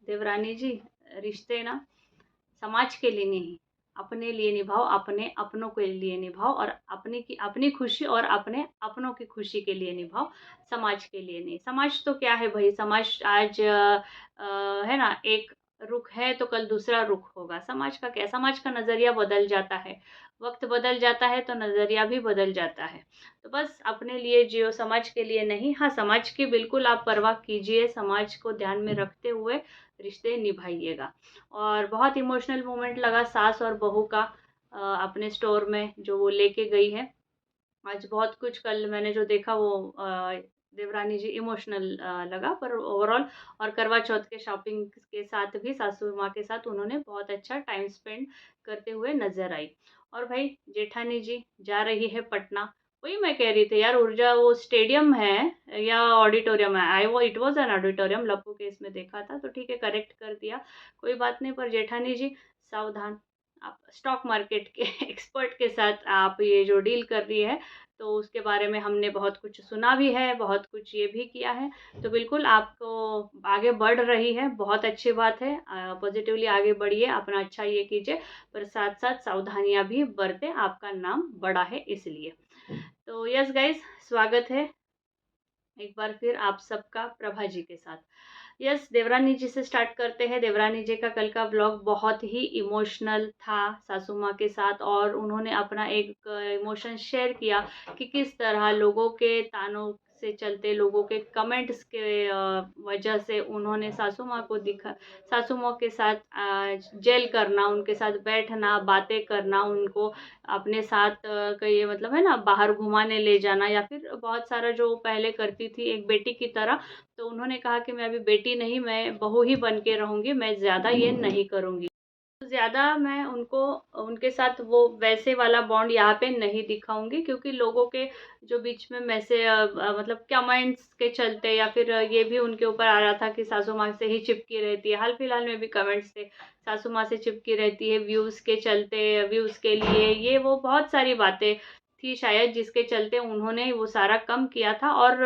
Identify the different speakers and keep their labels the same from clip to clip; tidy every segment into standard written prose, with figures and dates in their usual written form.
Speaker 1: देवरानी जी, रिश्ते ना समाज के लिए नहीं, अपने लिए निभाओ, अपने अपनों के लिए निभाओ और अपनी खुशी और अपने अपनों की खुशी के लिए निभाओ, समाज के लिए नहीं। समाज तो क्या है भई, समाज आज है ना, एक रुख है तो कल दूसरा रुख होगा। समाज का क्या, समाज का नज़रिया बदल जाता है, वक़्त बदल जाता है तो नज़रिया भी बदल जाता है। तो बस अपने लिए जियो, समाज के लिए नहीं। हाँ, समाज की बिल्कुल आप परवाह कीजिए, समाज को ध्यान में रखते हुए रिश्ते निभाइएगा। और बहुत इमोशनल मोमेंट लगा सास और बहू का, अपने स्टोर में जो वो लेके गई है। आज बहुत कुछ, कल मैंने जो देखा वो देवरानी जी इमोशनल लगा, पर ओवरऑल और करवा चौथ के शॉपिंग के साथ भी सासू माँ के साथ उन्होंने बहुत अच्छा टाइम स्पेंड करते हुए नजर आई। और भाई जेठानी जी जा रही है पटना। वही मैं कह रही थी यार, ऊर्जा वो स्टेडियम है या ऑडिटोरियम है, आई वो इट वाज एन ऑडिटोरियम, लप्पू के इसमें देखा था तो ठीक है, करेक्ट कर दिया, कोई बात नहीं। पर जेठानी जी सावधान, आप स्टॉक मार्केट के एक्सपर्ट के साथ आप ये जो डील कर रही है, तो उसके बारे में हमने बहुत कुछ सुना भी है, बहुत कुछ ये भी किया है। तो बिल्कुल आपको आगे बढ़ रही है, बहुत अच्छी बात है। पॉजिटिवली आगे बढ़िए, अपना अच्छा ये कीजिए, पर साथ-साथ सावधानियाँ भी बरतें, आपका नाम बड़ा है इसलिए। तो यस गाइस, स्वागत है एक बार फिर आप सबका प्रभा जी के साथ। यस, देवरानी जी से स्टार्ट करते हैं। देवरानी जी का कल का ब्लॉग बहुत ही इमोशनल था सासू माँ के साथ, और उन्होंने अपना एक इमोशन शेयर किया कि किस तरह लोगों के तानों से चलते, लोगों के कमेंट्स के वजह से उन्होंने सासू माँ के साथ जेल करना, उनके साथ बैठना, बातें करना, उनको अपने साथ कहीं मतलब है ना बाहर घुमाने ले जाना, या फिर बहुत सारा जो पहले करती थी एक बेटी की तरह। तो उन्होंने कहा कि मैं अभी बेटी नहीं, मैं बहू ही बन के रहूँगी, मैं ज़्यादा ये नहीं करूँगी। तो ज़्यादा मैं उनको उनके साथ वो वैसे वाला बॉन्ड यहाँ पे नहीं दिखाऊँगी, क्योंकि लोगों के जो बीच में मतलब कमेंट्स के चलते, या फिर ये भी उनके ऊपर आ रहा था कि सासू माँ से ही चिपकी रहती है। हाल-फिलहाल में भी कमेंट्स थे, सासू माँ से चिपकी रहती है व्यूज़ के चलते, व्यूज़ के लिए, ये वो बहुत सारी बातें थी शायद, जिसके चलते उन्होंने वो सारा कम किया था। और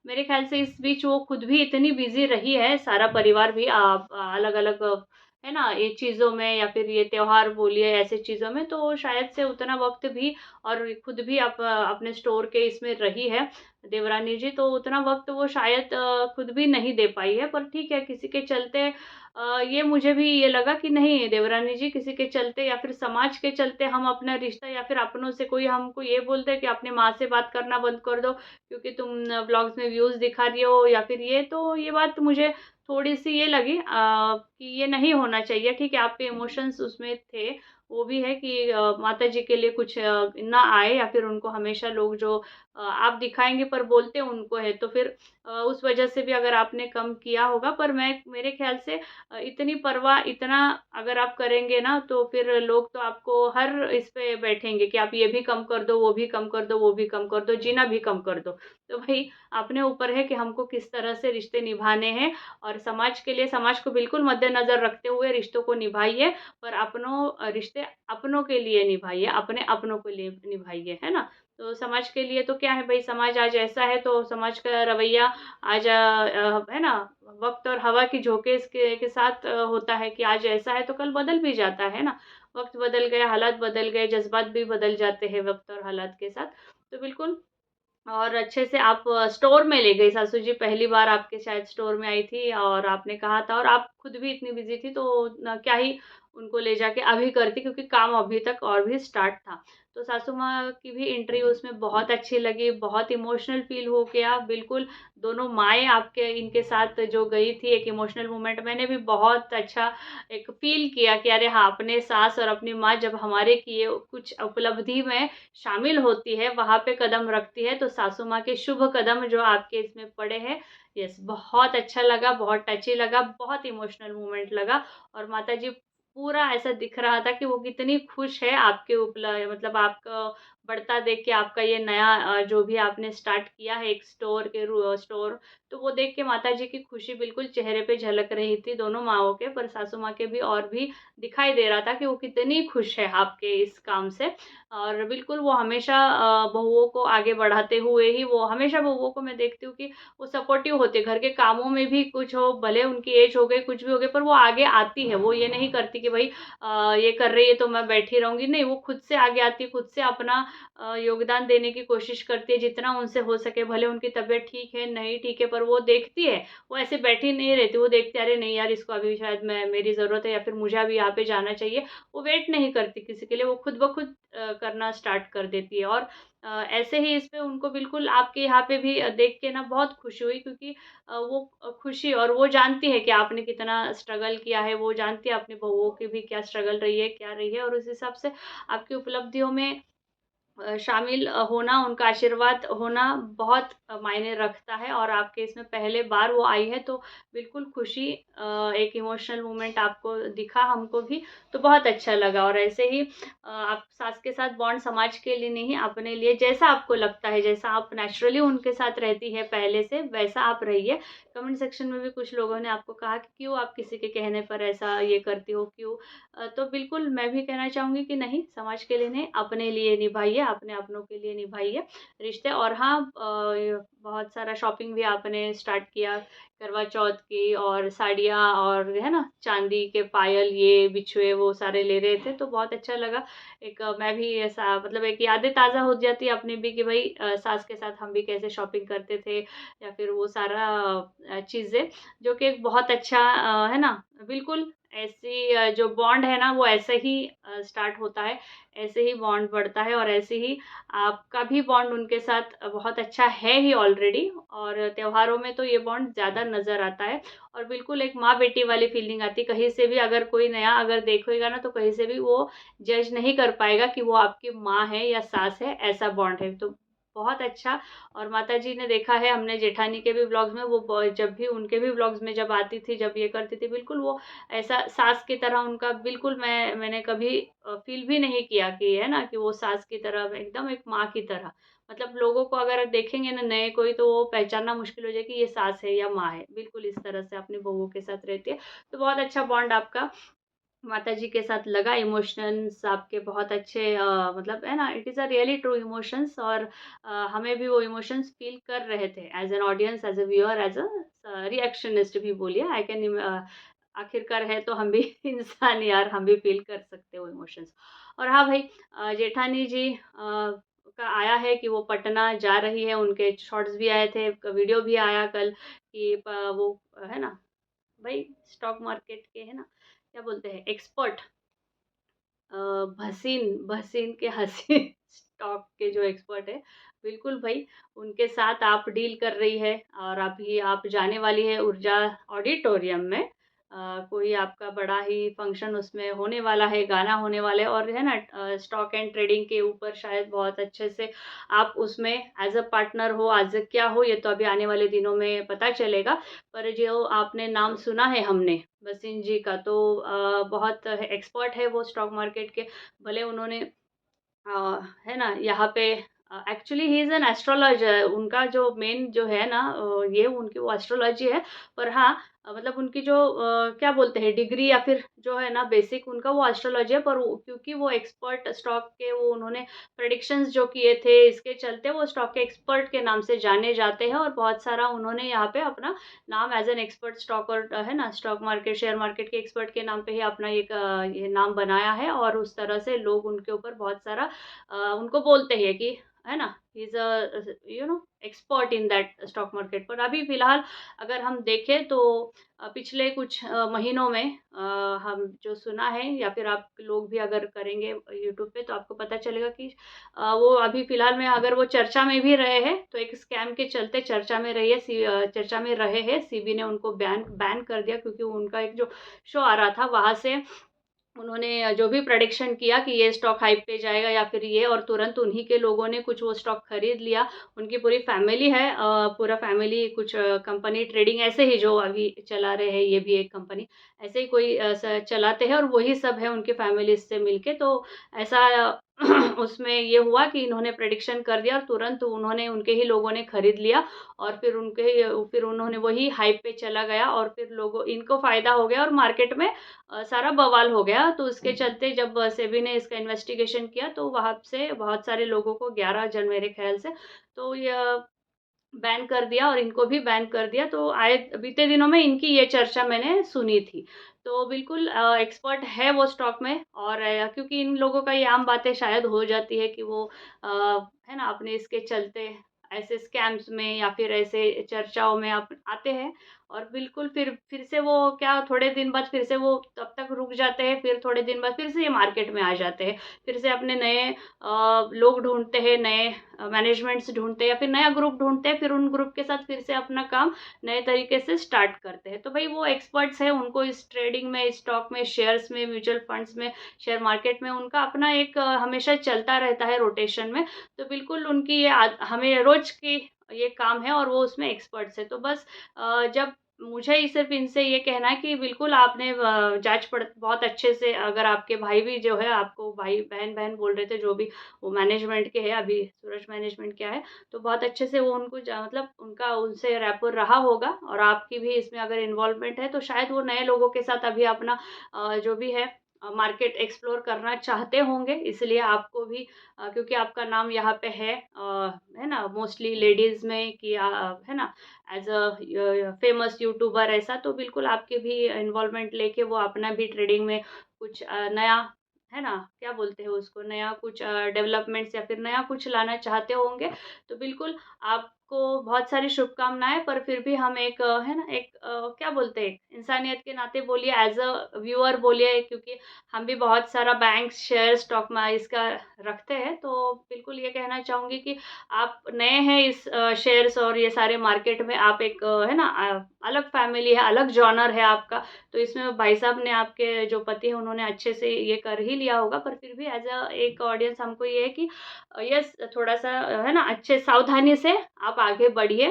Speaker 1: मेरे ख़्याल से इस बीच वो खुद भी इतनी बिज़ी रही है, सारा परिवार भी अलग-अलग है ना, ये चीज़ों में, या फिर ये त्योहार बोलिए ऐसे चीज़ों में, तो शायद से उतना वक़्त भी, और खुद भी अपने स्टोर के इसमें रही है देवरानी जी, तो उतना वक़्त वो शायद खुद भी नहीं दे पाई है। पर ठीक है, किसी के चलते ये मुझे भी ये लगा कि नहीं देवरानी जी, किसी के चलते या फिर समाज के चलते हम अपना रिश्ता, या फिर अपनों से कोई हमको ये बोलता है कि अपनी माँ से बात करना बंद कर दो क्योंकि तुम ब्लॉग्स में व्यूज़ दिखा रही हो, या फिर ये, तो ये बात मुझे थोड़ी-सी ये लगी कि ये नहीं होना चाहिए। ठीक है, आपके इमोशंस उसमें थे, वो भी है कि माताजी के लिए कुछ ना आए, या फिर उनको हमेशा लोग जो आप दिखाएँगे पर बोलते उनको है, तो फिर उस वजह से भी अगर आपने कम किया होगा। पर मेरे ख़्याल से इतनी परवाह, इतना अगर आप करेंगे ना, तो फिर लोग तो आपको हर इस पे बैठेंगे कि आप ये भी कम कर दो, वो भी कम कर दो, वो भी कम कर दो, जीना भी कम कर दो। तो भई अपने ऊपर है कि हमको किस तरह से रिश्ते निभाने हैं, और समाज के लिए, समाज को बिल्कुल मद्देनज़र रखते हुए रिश्तों को निभाइए, पर रिश्ते अपनों के लिए निभाइए, अपने अपनों के लिए निभाइए, है ना? तो समाज के लिए तो क्या है भई, समाज आज ऐसा है तो समाज का रवैया आज है ना, वक़्त और हवा की झोंके के साथ होता है कि आज ऐसा है तो कल बदल भी जाता है ना? वक़्त बदल गया, हालात बदल गए, जज़्बात भी बदल जाते हैं वक़्त और हालात के साथ। तो बिल्कुल, और अच्छे से आप स्टोर में ले गई सासू जी, पहली बार आपके शायद स्टोर में आई थी, और आपने कहा था, और आप खुद भी इतनी बिज़ी थी, तो न क्या ही उनको ले जाके अभी करती, क्योंकि काम अभी तक और भी स्टार्ट था। तो सासू माँ की भी एंट्री उसमें बहुत अच्छी लगी, बहुत इमोशनल फ़ील हो गया, बिल्कुल दोनों माएँ आपके इनके साथ जो गई थी, एक इमोशनल मोमेंट मैंने भी बहुत अच्छा एक फ़ील किया कि अरे हाँ, अपने सास और अपनी माँ जब हमारे किए कुछ उपलब्धि में शामिल होती है, वहाँ पे कदम रखती है, तो सासू माँ के शुभ कदम जो आपके इसमें पड़े हैं, यस, बहुत अच्छा लगा, बहुत टची लगा, बहुत इमोशनल मोमेंट लगा। और माताजी पूरा ऐसा दिख रहा था कि वो कितनी खुश है आपके मतलब आपका बढ़ता देख के, आपका ये नया जो भी आपने स्टार्ट किया है एक स्टोर, तो वो देख के माताजी की खुशी बिल्कुल चेहरे पे झलक रही थी, दोनों माँओं के, पर सासू माँ के भी, और भी दिखाई दे रहा था कि वो कितनी खुश है आपके इस काम से। और बिल्कुल वो हमेशा बहुओं को आगे बढ़ाते हुए ही, वो हमेशा बहुओं को मैं देखती हूँ कि वो सपोर्टिव होती है, घर के कामों में भी कुछ हो, भले उनकी एज हो गई, कुछ भी हो गई, पर वो आगे आती है। वो ये नहीं करती कि भई ये कर रही है तो मैं बैठी रहूँगी, नहीं, वो खुद से आगे आती है, खुद से अपना योगदान देने की कोशिश करती है जितना उनसे हो सके। भले उनकी तबीयत ठीक है, नहीं ठीक है, पर वो देखती है, वो ऐसे बैठी नहीं रहती, वो देखती है, अरे नहीं यार, इसको अभी शायद मैं मेरी ज़रूरत है, या फिर मुझे अभी यहाँ पे जाना चाहिए। वो वेट नहीं करती किसी के लिए, वो खुद ब खुद करना स्टार्ट कर देती है। और ऐसे ही इस पे उनको बिल्कुल आपके यहाँ पे भी देख के ना बहुत खुशी हुई, क्योंकि वो खुशी, और वो जानती है कि आपने कितना स्ट्रगल किया है, वो जानती है अपनी बहुओं की भी क्या स्ट्रगल रही है, क्या रही है, और उस हिसाब से आपकी उपलब्धियों में शामिल होना, उनका आशीर्वाद होना बहुत मायने रखता है। और आपके इसमें पहले बार वो आई है, तो बिल्कुल खुशी, एक इमोशनल मोमेंट आपको दिखा हमको भी, तो बहुत अच्छा लगा। और ऐसे ही आप सास के साथ बॉन्ड समाज के लिए नहीं, अपने लिए, जैसा आपको लगता है, जैसा आप नेचुरली उनके साथ रहती है पहले से, वैसा आप रहिए। कमेंट सेक्शन में भी कुछ लोगों ने आपको कहा कि क्यों आप किसी के कहने पर ऐसा ये करती हो, क्यों? तो बिल्कुल मैं भी कहना चाहूँगी कि नहीं, समाज के लिए नहीं, अपने लिए निभाइए, अपने अपनों के लिए निभाइए रिश्ते। और हाँ, बहुत सारा शॉपिंग भी आपने स्टार्ट किया करवा चौथ की, और साड़ियाँ, और है ना, चांदी के पायल, ये बिछुए, वो सारे ले रहे थे, तो बहुत अच्छा लगा। एक मैं भी ऐसा, मतलब एक यादें ताज़ा हो जाती है अपनी भी, कि भाई सास के साथ हम भी कैसे शॉपिंग करते थे, या फिर वो सारा चीज़ें, जो कि एक बहुत अच्छा है ना, बिल्कुल ऐसी जो बॉन्ड है ना, वो ऐसे ही स्टार्ट होता है, ऐसे ही बॉन्ड बढ़ता है, और ऐसे ही आपका भी बॉन्ड उनके साथ बहुत अच्छा है ही ऑलरेडी। और त्योहारों में तो ये बॉन्ड ज़्यादा नज़र आता है, और बिल्कुल एक माँ-बेटी वाली फीलिंग आती है। कहीं से भी अगर कोई नया अगर देखेगा ना, तो कहीं से भी वो जज नहीं कर पाएगा कि वो आपकी माँ है या सास है, ऐसा बॉन्ड है। तो बहुत अच्छा। और माताजी ने देखा है, हमने जेठानी के भी व्लॉग्स में, वो जब भी उनके भी व्लॉग्स में जब आती थी, जब ये करती थी, बिल्कुल वो ऐसा सास की तरह उनका, बिल्कुल मैंने कभी फ़ील भी नहीं किया कि है ना, कि वो सास की तरह, एकदम एक माँ की तरह। मतलब लोगों को अगर देखेंगे ना नए कोई, तो वो पहचानना मुश्किल हो जाए कि ये सास है या माँ है। बिल्कुल इस तरह से अपनी बहुओं के साथ रहती है। तो बहुत अच्छा बॉन्ड आपका माताजी के साथ लगा। इमोशंस आपके बहुत अच्छे, मतलब है ना, it is a really true emotions. और हमें भी वो इमोशंस फ़ील कर रहे थे as an audience, as a viewer, as a reactionist भी बोलिए। आखिरकार है तो हम भी इंसान यार, हम भी फ़ील कर सकते हैं वो इमोशंस। और हाँ भाई, जेठानी जी का आया है कि वो पटना जा रही है, उनके शॉर्ट्स भी आए थे, वीडियो भी आया कल, कि वो है ना, भाई स्टॉक मार्केट के है ना, क्या बोलते हैं, एक्सपर्ट, अ, भसीन भसीन के हसीन स्टॉक के जो एक्सपर्ट है, बिल्कुल भाई, उनके साथ आप डील कर रही है। और अभी आप जाने वाली है ऊर्जा ऑडिटोरियम में, कोई आपका बड़ा ही फंक्शन उसमें होने वाला है, गाना होने वाला है, और है ना, स्टॉक एंड ट्रेडिंग के ऊपर शायद बहुत अच्छे से आप उसमें एज अ पार्टनर हो, एज अ क्या हो, ये तो अभी आने वाले दिनों में पता चलेगा। पर जो आपने नाम सुना है हमने भसीन जी का, तो बहुत एक्सपर्ट है वो स्टॉक मार्केट के। भले उन्होंने है ना, यहाँ पे actually he is an astrologer, उनका जो मेन जो है ना, ये उनकी वो एस्ट्रोलॉजी है। पर हाँ, मतलब उनकी जो क्या बोलते हैं, डिग्री या फिर जो है ना बेसिक, उनका वो एस्ट्रोलॉजी है। पर क्योंकि वो एक्सपर्ट स्टॉक के, वो उन्होंने प्रेडिक्शंस जो किए थे, इसके चलते वो स्टॉक के एक्सपर्ट के नाम से जाने जाते हैं। और बहुत सारा उन्होंने यहाँ पे अपना नाम एज एन एक्सपर्ट स्टॉक, और है ना, स्टॉक मार्केट, शेयर मार्केट के एक्सपर्ट के नाम पे ही अपना ये नाम बनाया है। और उस तरह से लोग उनके ऊपर बहुत सारा उनको बोलते हैं कि है ना, he is a expert in that stock market. पर अभी फ़िलहाल अगर हम देखें, तो पिछले कुछ महीनों में हम जो सुना है, या फिर आप लोग भी अगर करेंगे यूट्यूब पे, तो आपको पता चलेगा कि वो अभी फ़िलहाल में अगर वो चर्चा में भी रहे हैं, तो एक स्कैम के चलते चर्चा में रहे हैं। सीबी ने उनको बैन बैन कर दिया, क्योंकि उनका एक जो शो आ रहा था, वहाँ से उन्होंने जो भी प्रेडिक्शन किया कि ये स्टॉक हाइप पे जाएगा या फिर ये, और तुरंत उन्हीं के लोगों ने कुछ वो स्टॉक खरीद लिया। उनकी पूरी फैमिली है, पूरा फैमिली कुछ कंपनी ट्रेडिंग ऐसे ही जो अभी चला रहे हैं, ये भी एक कंपनी ऐसे ही कोई चलाते हैं, और वही सब है उनके फैमिली से मिलके। तो ऐसा उसमें ये हुआ कि इन्होंने प्रेडिक्शन कर दिया और तुरंत उन्होंने, उनके ही लोगों ने खरीद लिया, और फिर उन्होंने वही हाइप पे चला गया, और फिर लोगों इनको फ़ायदा हो गया और मार्केट में सारा बवाल हो गया। तो उसके चलते जब सेबी ने इसका इन्वेस्टिगेशन किया, तो वहाँ से बहुत सारे लोगों को 11 जन मेरे ख़्याल से, तो यह बैन कर दिया और इनको भी बैन कर दिया। तो आए बीते दिनों में इनकी ये चर्चा मैंने सुनी थी। तो बिल्कुल एक्सपर्ट है वो स्टॉक में, और क्योंकि इन लोगों का ये आम बातें शायद हो जाती है कि वो अ, है ना, अपने इसके चलते ऐसे स्कैम्स में या फिर ऐसे चर्चाओं में आप आते हैं, और बिल्कुल फिर से वो क्या, थोड़े दिन बाद फिर से वो तब तक रुक जाते हैं, फिर थोड़े दिन बाद फिर से ये मार्केट में आ जाते हैं। फिर से अपने नए लोग ढूँढते हैं, नए मैनेजमेंट्स ढूँढते हैं या फिर नया ग्रुप ढूँढते हैं, फिर उन ग्रुप के साथ फिर से अपना काम नए तरीके से स्टार्ट करते हैं। तो भई वो एक्सपर्ट्स हैं, उनको इस ट्रेडिंग में, स्टॉक में, शेयर्स में, म्यूचुअल फंड्स में, शेयर मार्केट में उनका अपना एक हमेशा चलता रहता है रोटेशन में। तो बिल्कुल उनकी ये हमें रोज़ की ये काम है, और वो उसमें एक्सपर्ट्स हैं। तो बस जब मुझे ही सिर्फ़ इनसे ये कहना है कि बिल्कुल आपने जाँच पड़ बहुत अच्छे से, अगर आपके भाई भी जो है, आपको भाई बहन-बहन बोल रहे थे जो भी, वो मैनेजमेंट के हैं, अभी सूरज मैनेजमेंट क्या है, तो बहुत अच्छे से वो उनको मतलब उनका उनसे रैपोर रहा होगा, और आपकी भी इसमें अगर इन्वॉल्वमेंट है, तो शायद वो नए लोगों के साथ अभी अपना जो भी है मार्केट एक्सप्लोर करना चाहते होंगे, इसलिए आपको भी क्योंकि आपका नाम यहाँ पे है ना, मोस्टली लेडीज़ में कि है ना, एज़ अ फेमस यूट्यूबर ऐसा, तो बिल्कुल आपके भी इन्वॉल्वमेंट लेके वो अपना भी ट्रेडिंग में कुछ नया, है ना, क्या बोलते हैं उसको, नया कुछ डेवलपमेंट्स या फिर नया कुछ लाना चाहते होंगे। तो बिल्कुल आपको बहुत सारी शुभकामनाएँ, पर फिर भी हम एक है ना, एक क्या बोलते हैं, इंसानियत के नाते बोलिए, एज़ अ व्यूअर बोलिए, क्योंकि हम भी बहुत सारा बैंक्स, शेयर, स्टॉक में इसका रखते हैं। तो बिल्कुल ये कहना चाहूँगी कि आप नए हैं इस शेयर्स और ये सारे मार्केट में, आप एक है ना, अलग फैमिली है, अलग जॉनर है आपका। तो इसमें भाई साहब ने, आपके जो पति हैं, उन्होंने अच्छे से ये कर ही लिया होगा, पर फिर भी एज़ अ एक ऑडियंस हमको ये है कि यस, थोड़ा-सा है ना, अच्छे सावधानी से आप आगे बढ़िए।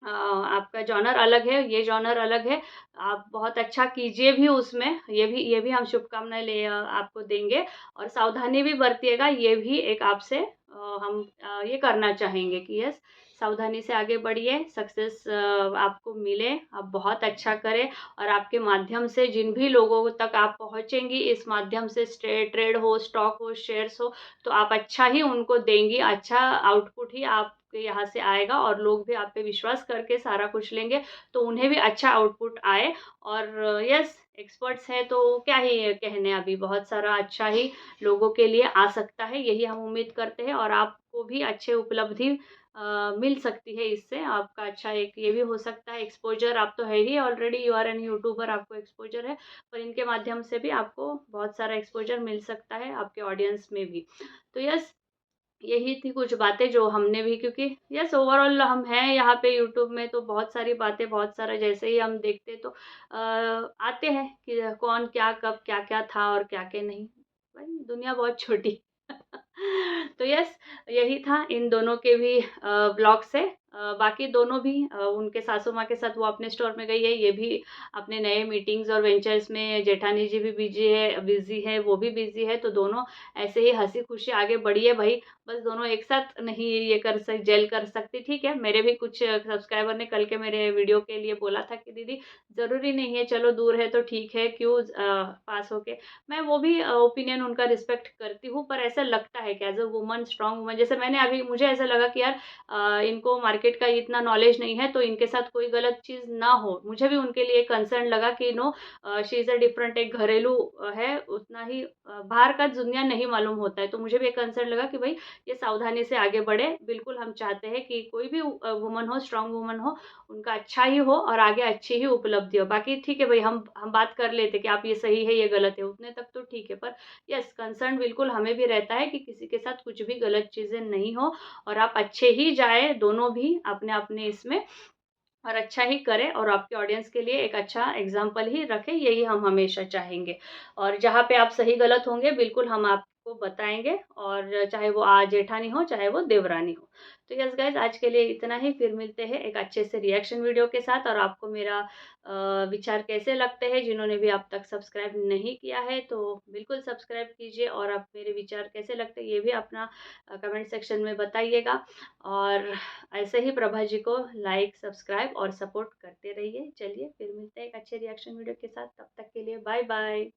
Speaker 1: आपका जॉनर अलग है, ये जॉनर अलग है। आप बहुत अच्छा कीजिए भी उसमें, ये भी हम शुभकामनाएँ आपको देंगे, और सावधानी भी बरतिएगा, ये भी एक आपसे हम ये करना चाहेंगे कि यस, सावधानी से आगे बढ़िए, सक्सेस आपको मिले, आप बहुत अच्छा करें, और आपके माध्यम से जिन भी लोगों तक आप पहुँचेंगी, इस माध्यम से ट्रेड हो, स्टॉक हो, शेयर्स हो, तो आप अच्छा ही उनको देंगी, अच्छा आउटपुट ही आपके यहाँ से आएगा, और लोग भी आप पे विश्वास करके सारा कुछ लेंगे, तो उन्हें भी अच्छा आउटपुट आए। और यस, एक्सपर्ट्स हैं तो क्या ही कहने, अभी बहुत सारा अच्छा ही लोगों के लिए आ सकता है, यही हम उम्मीद करते हैं, और आपको भी अच्छे उपलब्धि मिल सकती है इससे। आपका अच्छा एक ये भी हो सकता है एक्सपोज़र, आप तो है ही already, you are an YouTuber, आपको एक्सपोज़र है, पर इनके माध्यम से भी आपको बहुत सारा एक्सपोज़र मिल सकता है आपके ऑडियंस में भी। तो यस, यही थी कुछ बातें जो हमने भी, क्योंकि यस, ओवरऑल हम हैं यहाँ पे यूट्यूब में, तो बहुत सारी बातें, बहुत सारा जैसे ही हम देखते तो आते हैं कि कौन क्या, कब क्या-क्या था और क्या-क्या नहीं। भाई दुनिया बहुत छोटी। तो यस, यही था इन दोनों के भी ब्लॉग से। बाकी दोनों भी उनके सासू माँ के साथ वो अपने स्टोर में गई है, ये भी अपने नए मीटिंग्स और वेंचर्स में, जेठानी जी भी बिज़ी है, वो भी बिज़ी है, तो दोनों ऐसे ही हँसी-खुशी आगे बढ़िए भई। बस दोनों एक साथ नहीं ये जेल कर सकती, ठीक है। मेरे भी कुछ सब्सक्राइबर ने कल के मेरे वीडियो के लिए बोला था कि दीदी, ज़रूरी नहीं है, चलो दूर है तो ठीक है, क्यों पास होके। मैं वो भी ओपिनियन उनका रिस्पेक्ट करती हूँ, पर ऐसा लगता है कि as a woman, strong woman, जैसे मैंने अभी, मुझे ऐसा लगा कि यार इनको मार्केट का इतना नॉलेज नहीं है, तो इनके साथ कोई गलत चीज़ ना हो। मुझे भी उनके लिए कंसर्न लगा कि no, she is a different, एक घरेलू है, उतना ही बाहर का दुनिया नहीं मालूम होता है। तो मुझे भी एक कंसर्न लगा कि भई ये सावधानी से आगे बढ़े। बिल्कुल हम चाहते हैं कि कोई भी वुमन हो, स्ट्रॉन्ग वुमन हो, उनका अच्छा ही हो और आगे अच्छी ही उपलब्धि हो। बाकी ठीक है भई, हम बात कर लेते कि आप ये सही है, ये गलत है, उतने तक तो ठीक है। पर यस, कंसर्न बिल्कुल हमें भी रहता है कि किसी के साथ कुछ भी गलत चीज़ें नहीं हो, और आप अच्छे ही जाएँ दोनों भी अपने-अपने इसमें, और अच्छा ही करें और आपके ऑडियंस के लिए एक अच्छा एग्ज़ाम्पल ही रखें, यही हम हमेशा चाहेंगे। और जहाँ पे आप सही गलत होंगे बिल्कुल हम आपको बताएँगे, और चाहे वो जेठानी हो, चाहे वो देवरानी हो। तो यस गाइज़, आज के लिए इतना ही, फिर मिलते हैं एक अच्छे से रिएक्शन वीडियो के साथ। और आपको मेरा विचार कैसे लगते हैं, जिन्होंने भी अब तक सब्सक्राइब नहीं किया है तो बिल्कुल सब्सक्राइब कीजिए, और आप मेरे विचार कैसे लगते हैं ये भी अपना कमेंट सेक्शन में बताइएगा। और ऐसे ही प्रभा जी को लाइक, सब्सक्राइब और सपोर्ट करते रहिए। चलिए फिर मिलते हैं एक अच्छे रिएक्शन वीडियो के साथ, तब तक के लिए बाय बाय।